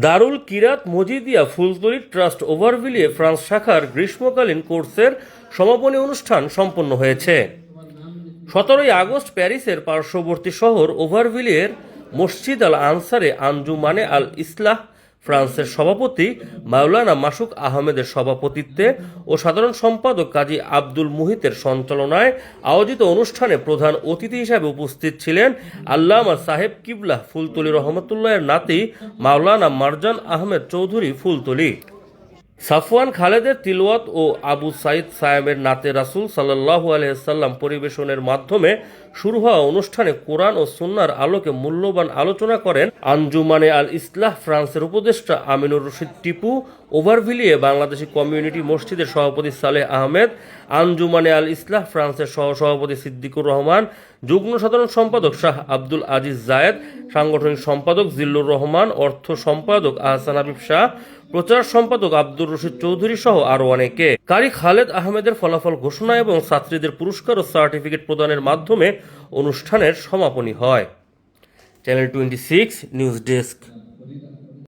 দারুল কিরাত Majidia Fultali trust ওভারভিলিয়ে France শাখার গ্রীষ্মকালীন কোর্সের সমাপনী অনুষ্ঠান সম্পন্ন হয়েছে। 17 আগস্ট প্যারিসের পার্শ্ববর্তী শহর ওভারভিলিয়ের মসজিদ আল আনসারে আঞ্জুমানে আল ইসলাহ ফ্রান্সের সভাপতি মাওলানা মাসুক আহমেদের সভাপতিত্বে ও সাধারণ সম্পাদক কাজী আব্দুল মুহিতের সঞ্চালনায় আয়োজিত অনুষ্ঠানে প্রধান অতিথি হিসাবে উপস্থিত ছিলেন আল্লামা সাহেব কিবলাহ ফুলতলি রহমতুল্লাহের নাতি মাওলানা মারজান আহমেদ চৌধুরী ফুলতলি, সাফওয়ান খালেদের তিলওয়াত ও আবু সাইদ সায়েমের নাতে রাসূল সাল্লাল্লাহু আলাইহি সাল্লাম পরিবেশনের মাধ্যমে শুরু হওয়া অনুষ্ঠানে কোরআন ও সুন্নাহর আলোকে মূল্যবান আলোচনা করেন আঞ্জুমানে আল ইসলাহ ফ্রান্সের উপদেষ্টা আমিনুর রশিদ টিপু, ওভারভিলিয়ে বাংলাদেশি কমিউনিটি মসজিদের সভাপতি সালেহ আহমেদ, আঞ্জুমানে আল ইসলাহ ফ্রান্সের সহসভাপতি সিদ্দিকুর রহমান, যুগ্ম সাধারণ সম্পাদক শাহ আব্দুল আজিজ জায়েদ, সাংগঠনিক সম্পাদক জিল্লুর রহমান, অর্থ সম্পাদক আহসান হাবিব শাহ, প্রচার সম্পাদক আব্দুর রশিদ চৌধুরী সহ আরও অনেকে। কারি খালেদ আহমেদের ফলাফল ঘোষণা এবং ছাত্রীদের পুরস্কার ও সার্টিফিকেট প্রদানের মাধ্যমে অনুষ্ঠানের সমাপনী হয়। Channel 26 news desk.